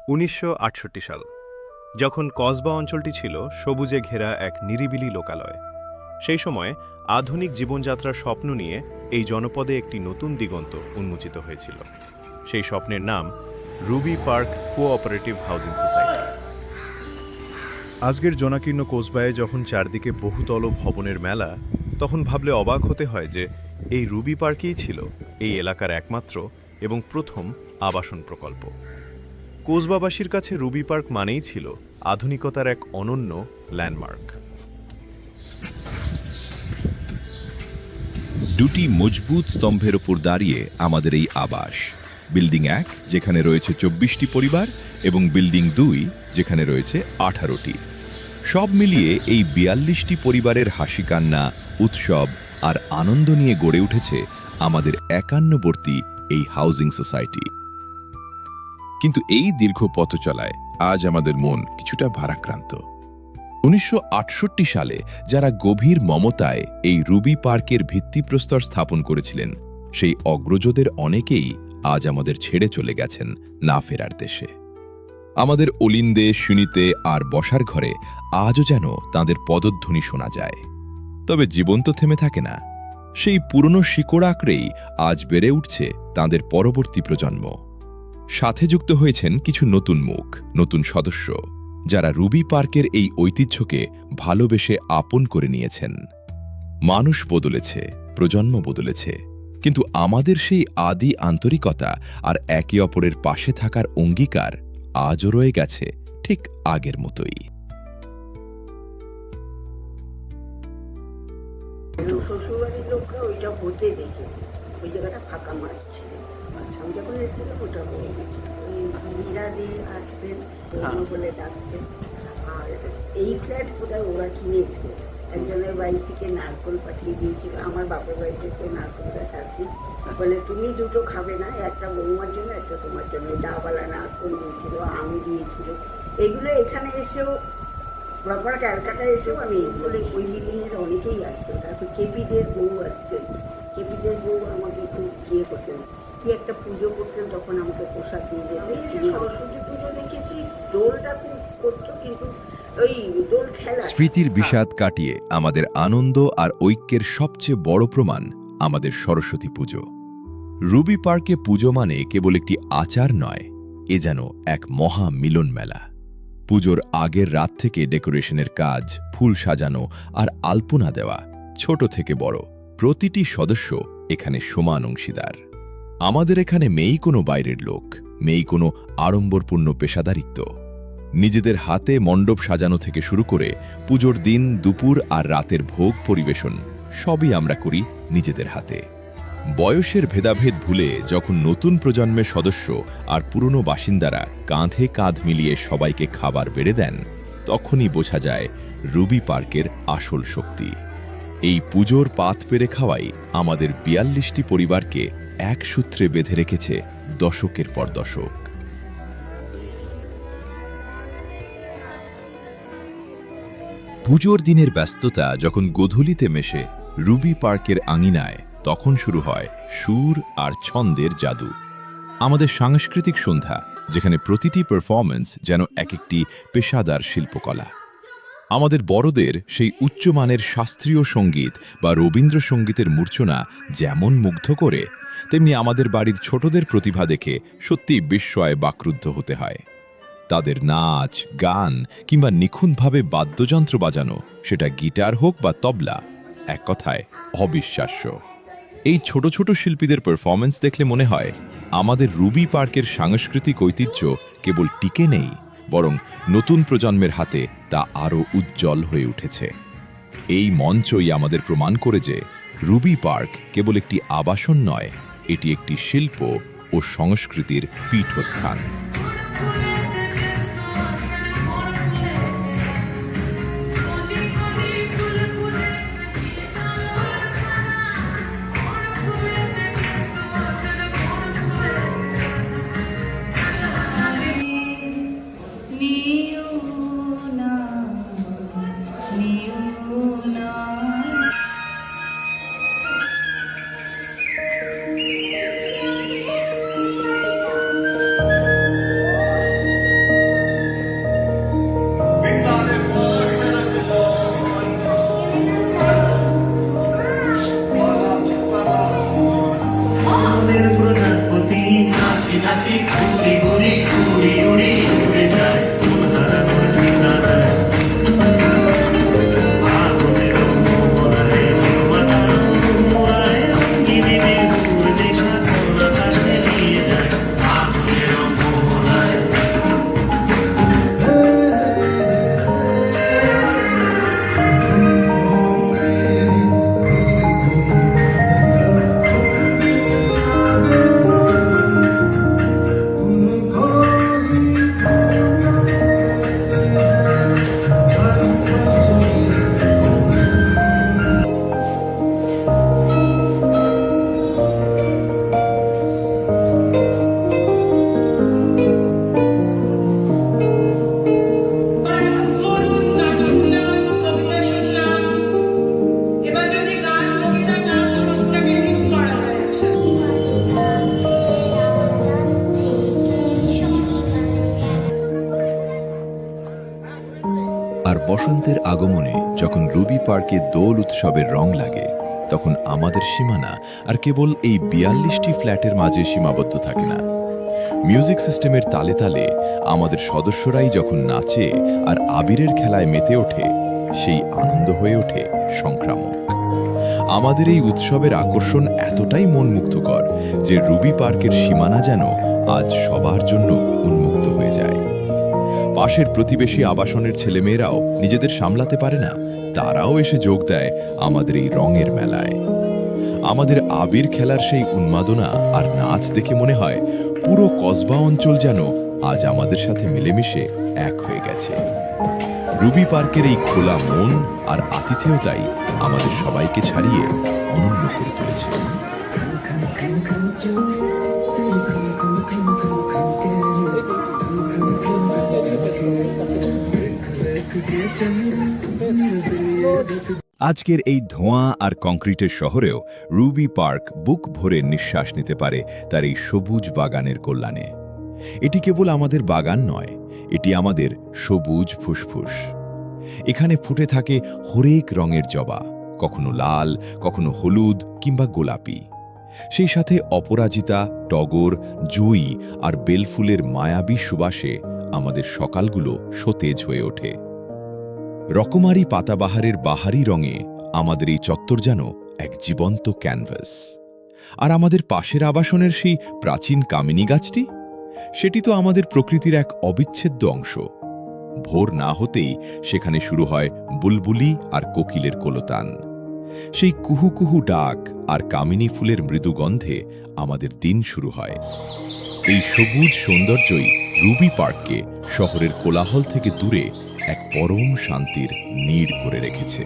1968 সাল, যখন কসবা অঞ্চলটি ছিল সবুজে ঘেরা এক নিরিবিলি লোকালয়। সেই সময় আধুনিক জীবনযাত্রার স্বপ্ন নিয়ে এই জনপদে একটি নতুন দিগন্ত উন্মোচিত হয়েছিল। সেই স্বপ্নের নাম Ruby park cooperative housing society. আজকের জনাকীর্ণ কোসবায় যখন চারদিকে বহুতল ভবনের মেলা, তখন ভাবলে অবাক হতে হয় যে এই রুবি পার্কই ছিল এই এলাকার একমাত্র এবং প্রথম আবাসন প্রকল্প। কোসবাবাসীর কাছে রুবি পার্ক মানেই ছিল আধুনিকতার এক অনন্য ল্যান্ডমার্ক। দুটি মজবুত স্তম্ভের ওপর দাঁড়িয়ে আমাদের এই আবাস। বিল্ডিং 1 যেখানে রয়েছে 24টি পরিবার এবং বিল্ডিং 2 যেখানে রয়েছে 18টি। সব মিলিয়ে এই 42টি পরিবারের হাসি কান্না, উৎসব আর আনন্দ নিয়ে গড়ে উঠেছে আমাদের 51বর্তী এই হাউজিং সোসাইটি। কিন্তু এই দীর্ঘ পথ চলায় আজ আমাদের মন কিছুটা ভারাক্রান্ত। 1968 সালে যারা গভীর মমতায় এই রুবি পার্কের ভিত্তিপ্রস্তর স্থাপন করেছিলেন, সেই অগ্রজদের অনেকেই আজ আমাদের ছেড়ে চলে গেছেন না ফেরার দেশে। আমাদের অলিন্দে, শুনিতে আর বসার ঘরে আজও যেন তাঁদের পদধ্বনি শোনা যায়। তবে জীবন তো থেমে থাকে না। সেই পুরনো শিকড় আঁকড়েই আজ বেড়ে উঠছে তাঁদের পরবর্তী প্রজন্ম। সাথে যুক্ত হয়েছেন কিছু নতুন মুখ, নতুন সদস্য, যারা রুবি পার্কের এই ঐতিহ্যকে ভালোবেসে আপন করে নিয়েছেন। মানুষ বদলেছে, প্রজন্ম বদলেছে, কিন্তু আমাদের সেই আদি আন্তরিকতা আর একে অপরের পাশে থাকার অঙ্গীকার আজও রয়ে গেছে ঠিক আগের মতোই। শ্বশুরবাড়ির লোকরা ওইটা হতে দেখেছে, ওই জায়গাটা ফাঁকা মাঠ ছিল। আচ্ছা, আমি যখন এসেছিলাম ওটা হয়ে গেছে। ওই মীরা দিয়ে আসতেন বলে ডাকতেন। আর এই ফ্ল্যাট কোথায় ওরা কিনেছে, একজনের বাড়ি থেকে নারকোল পাঠিয়ে দিয়েছিল। আমার বাপের বাড়ি থেকে নারকোল গাছ আছে, বলে তুমি দুটো খাবে না, একটা বৌমার জন্য একটা তোমার জন্য। ডাবালা নারকোল দিয়েছিল, আম দিয়েছিল। এগুলো এখানে এসেও প্রপার ক্যালকাটায় এসেও আমি বলে ওই বিল্ডিংয়ের অনেকেই আসতো। তারপর কেপিদের বউ আসতেন, কেপিদের বউ আমাকে খুব ইয়ে করতেন, কি একটা পুজো করতেন, তখন আমাকে প্রসাদ দিয়ে যেতেন। আমি এসে সরস্বতী পুজো দেখেছি, দোলটা খুব করতো, কিন্তু ওই দোল খেলা। স্মৃতির বিষাদ কাটিয়ে আমাদের আনন্দ আর ঐক্যের সবচেয়ে বড় প্রমাণ আমাদের সরস্বতী পুজো। রুবি পার্কে পুজো মানে কেবল একটি আচার নয়, এ যেন এক মহা মিলন মেলা। পুজোর আগের রাত থেকে ডেকোরেশনের কাজ, ফুল সাজানো আর আলপনা দেওয়া, ছোট থেকে বড় প্রতিটি সদস্য এখানে সমান অংশীদার। আমাদের এখানে মেয়েই কোনো বাইরের লোক, মেয়েই কোনো আড়ম্বরপূর্ণ পেশাদারিত্ব। নিজেদের হাতে মণ্ডপ সাজানো থেকে শুরু করে পুজোর দিন, দুপুর আর রাতের ভোগ পরিবেশন সবই আমরা করি নিজেদের হাতে। বয়সের ভেদাভেদ ভুলে যখন নতুন প্রজন্মের সদস্য আর পুরনো বাসিন্দারা কাঁধে কাঁধ মিলিয়ে সবাইকে খাবার বেড়ে দেন, তখনই বোঝা যায় রুবি পার্কের আসল শক্তি। এই পুজোর পাত পেরে খাওয়াই আমাদের 42টি পরিবারকে এক সূত্রে বেঁধে রেখেছে দশকের পর দশক। পুজোর দিনের ব্যস্ততা যখন গোধূলিতে মেশে রুবি পার্কের আঙিনায়, তখন শুরু হয় সুর আর ছন্দের জাদু। আমাদের সাংস্কৃতিক সন্ধ্যা, যেখানে প্রতিটি পারফরম্যান্স যেন এক একটি পেশাদার শিল্পকলা। আমাদের বড়দের সেই উচ্চমানের শাস্ত্রীয় সঙ্গীত বা রবীন্দ্রসঙ্গীতের মূর্ছনা যেমন মুগ্ধ করে, তেমনি আমাদের বাড়ির ছোটদের প্রতিভা দেখে সত্যি বিস্ময়ে বাকরুদ্ধ হতে হয়। তাদের নাচ, গান কিংবা নিখুঁতভাবে বাদ্যযন্ত্র বাজানো, সেটা গিটার হোক বা তবলা, এক কথায় অবিশ্বাস্য। এই ছোট ছোট শিল্পীদের পারফরম্যান্স দেখলে মনে হয় আমাদের রুবি পার্কের সাংস্কৃতিক ঐতিহ্য কেবল টিকে নেই, বরং নতুন প্রজন্মের হাতে তা আরও উজ্জ্বল হয়ে উঠেছে। এই মঞ্চই আমাদের প্রমাণ করে যে রুবি পার্ক কেবল একটি আবাসন নয়, এটি একটি শিল্প ও সংস্কৃতির পীঠস্থান। আর বসন্তের আগমনে যখন রুবি পার্কে দোল উৎসবের রং লাগে, তখন আমাদের সীমানা আর কেবল এই ৪২টি ফ্ল্যাটের মাঝে সীমাবদ্ধ থাকে না। মিউজিক সিস্টেমের তালে তালে আমাদের সদস্যরাই যখন নাচে আর আবিরের খেলায় মেতে ওঠে, সেই আনন্দ হয়ে ওঠে সংক্রামক। আমাদের এই উৎসবের আকর্ষণ এতটাই মনমুগ্ধকর যে রুবি পার্কের সীমানা যেন আজ সবার জন্য উন্মুক্ত হয়ে যায়। পাশের প্রতিবেশী আবাসনের ছেলেমেয়েরাও নিজেদের সামলাতে পারে না, তারাও এসে যোগ দেয় আমাদের এই রঙের মেলায়। আমাদের আবির খেলার সেই উন্মাদনা আর নাচ দেখে মনে হয় পুরো কসবা অঞ্চল যেন আজ আমাদের সাথে মিলেমিশে এক হয়ে গেছে। রুবি পার্কের এই খোলা মন আর আতিথেয়তাই আমাদের সবাইকে ছাড়িয়ে অনন্য করে তুলেছে। আজকের এই ধোঁয়া আর কংক্রিটের শহরেও রুবি পার্ক বুক ভরে নিঃশ্বাস নিতে পারে তার এই সবুজ বাগানের কল্যাণে। এটি কেবল আমাদের বাগান নয়, এটি আমাদের সবুজ ফুসফুস। এখানে ফুটে থাকে হরেক রঙের জবা, কখনো লাল, কখনো হলুদ কিংবা গোলাপি। সেই সাথে অপরাজিতা, টগর, জুঁই আর বেলফুলের মায়াবী সুবাসে আমাদের সকালগুলো সতেজ হয়ে ওঠে। রকমারি পাতাবাহারের বাহারি রঙে আমাদের এই চত্বর যেন এক জীবন্ত ক্যানভাস। আর আমাদের পাশের আবাসনের সেই প্রাচীন কামিনী গাছটি, সেটি তো আমাদের প্রকৃতির এক অবিচ্ছেদ্য অংশ। ভোর না হতেই সেখানে শুরু হয় বুলবুলি আর কোকিলের কোলতান। সেই কুহু কুহু ডাক আর কামিনী ফুলের মৃদু গন্ধে আমাদের দিন শুরু হয়। এই সবুজ সৌন্দর্যই রুবি পার্ককে শহরের কোলাহল থেকে দূরে এক পরম শান্তির নীড় করে রেখেছে।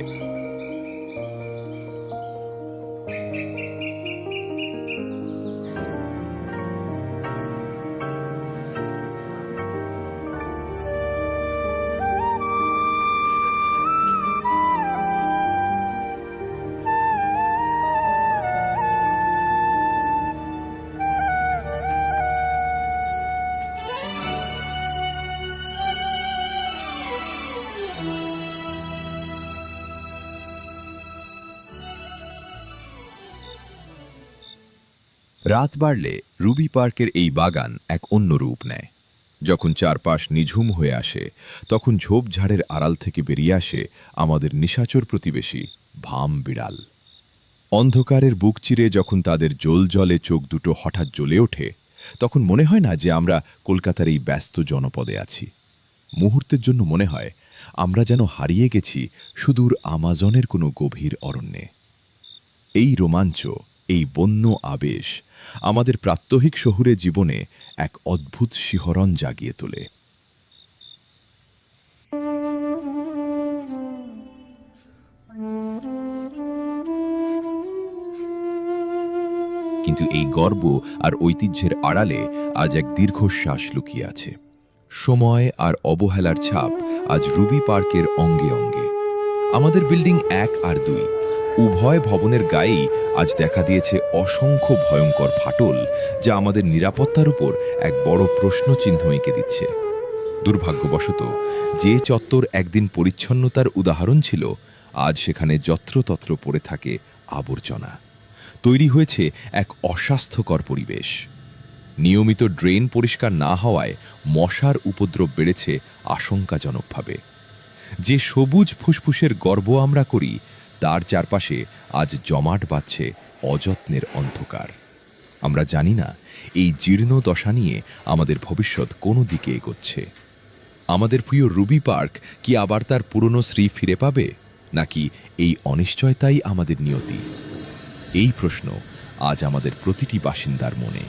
রাত বাড়লে রুবি পার্কের এই বাগান এক অন্য রূপ নেয়। যখন চারপাশ নিঝুম হয়ে আসে, তখন ঝোপঝাড়ের আড়াল থেকে বেরিয়ে আসে আমাদের নিশাচর প্রতিবেশী ভাম বিড়াল। অন্ধকারের বুক চিরে যখন তাদের জলে চোখ দুটো হঠাৎ জ্বলে ওঠে, তখন মনে হয় না যে আমরা কলকাতার এই ব্যস্ত জনপদে আছি। মুহূর্তের জন্য মনে হয় আমরা যেন হারিয়ে গেছি সুদূর আমাজনের কোনো গভীর অরণ্যে। এই রোমাঞ্চ, এই বন্য আবেশ আমাদের প্রাত্যহিক শহুরে জীবনে এক অদ্ভুত শিহরণ জাগিয়ে তোলে। কিন্তু এই গর্ব আর ঐতিহ্যের আড়ালে আজ এক দীর্ঘশ্বাস লুকিয়ে আছে। সময় আর অবহেলার ছাপ আজ রুবি পার্কের অঙ্গে অঙ্গে। আমাদের বিল্ডিং 1 আর 2 উভয় ভবনের গায়েই আজ দেখা দিয়েছে অসংখ্য ভয়ঙ্কর ফাটল, যা আমাদের নিরাপত্তার উপর এক বড় প্রশ্নচিহ্ন এঁকে দিচ্ছে। দুর্ভাগ্যবশত যে চত্বর একদিন পরিচ্ছন্নতার উদাহরণ ছিল, আজ সেখানে যত্রতত্র পড়ে থাকে আবর্জনা। তৈরি হয়েছে এক অস্বাস্থ্যকর পরিবেশ। নিয়মিত ড্রেন পরিষ্কার না হওয়ায় মশার উপদ্রব বেড়েছে আশঙ্কাজনকভাবে। যে সবুজ ফুসফুসের গর্ব আমরা করি, তার চারপাশে আজ জমাট বাঁধছে অযত্নের অন্ধকার। আমরা জানি না এই জীর্ণ দশা নিয়ে আমাদের ভবিষ্যৎ কোনো দিকে এগোচ্ছে। আমাদের প্রিয় রুবি পার্ক কি আবার তার পুরনো শ্রী ফিরে পাবে, নাকি এই অনিশ্চয়তাই আমাদের নিয়তি? এই প্রশ্ন আজ আমাদের প্রতিটি বাসিন্দার মনে।